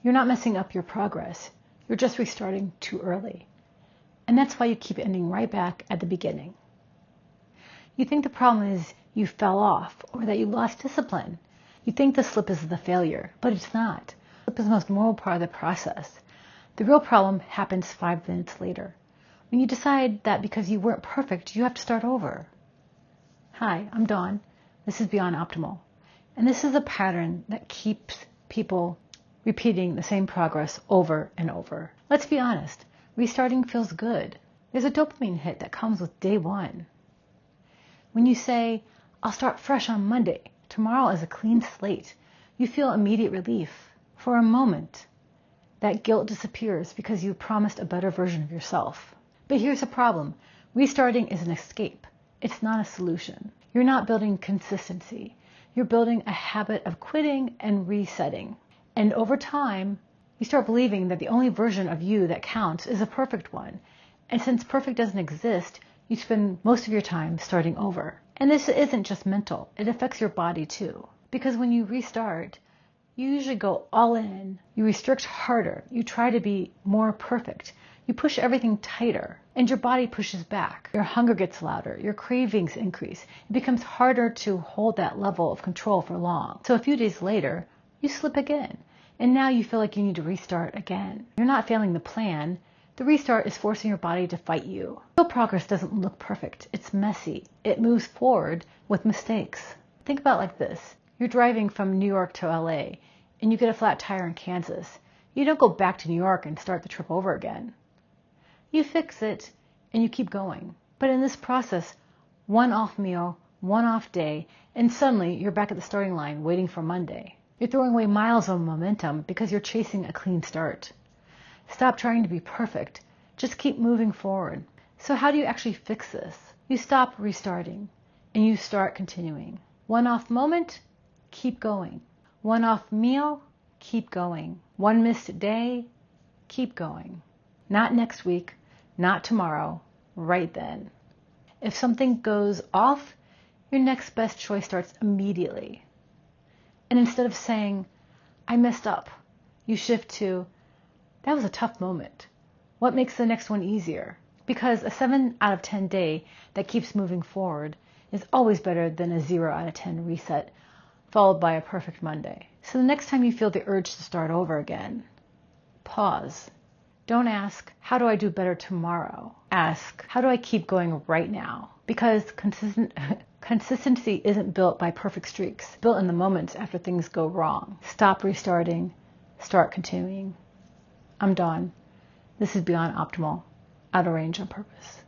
You're not messing up your progress. You're just restarting too early. And that's why you keep ending right back at the beginning. You think the problem is you fell off or that you lost discipline. You think the slip is the failure, but it's not. The slip is the most normal part of the process. The real problem happens 5 minutes later, when you decide that because you weren't perfect, you have to start over. Hi, I'm Dawn. This is Beyond Optimal. And this is a pattern that keeps people repeating the same progress over and over. Let's be honest, restarting feels good. There's a dopamine hit that comes with day one. When you say, I'll start fresh on Monday, tomorrow is a clean slate, you feel immediate relief. For a moment, that guilt disappears because you promised a better version of yourself. But here's the problem. Restarting is an escape. It's not a solution. You're not building consistency. You're building a habit of quitting and resetting. And over time, you start believing that the only version of you that counts is a perfect one. And since perfect doesn't exist, you spend most of your time starting over. And this isn't just mental. It affects your body too. Because when you restart, you usually go all in. You restrict harder. You try to be more perfect. You push everything tighter. And your body pushes back. Your hunger gets louder. Your cravings increase. It becomes harder to hold that level of control for long. So a few days later, you slip again. And now you feel like you need to restart again. You're not failing the plan. The restart is forcing your body to fight you. Real progress doesn't look perfect. It's messy. It moves forward with mistakes. Think about it like this. You're driving from New York to LA and you get a flat tire in Kansas. You don't go back to New York and start the trip over again. You fix it and you keep going. But in this process, one off meal, one off day, and suddenly you're back at the starting line waiting for Monday. You're throwing away miles of momentum because you're chasing a clean start. Stop trying to be perfect. Just keep moving forward. So how do you actually fix this? You stop restarting and you start continuing. One off moment, keep going. One off meal, keep going. One missed day, keep going. Not next week, not tomorrow, right then. If something goes off, your next best choice starts immediately. And instead of saying, I messed up, you shift to, that was a tough moment. What makes the next one easier? Because a 7 out of 10 day that keeps moving forward is always better than a 0 out of 10 reset followed by a perfect Monday. So the next time you feel the urge to start over again, pause. Don't ask, how do I do better tomorrow? Ask, how do I keep going right now? Because consistency isn't built by perfect streaks. It's built in the moments after things go wrong. Stop restarting. Start continuing. I'm Dawn. This is Beyond Optimal. Out of range on purpose.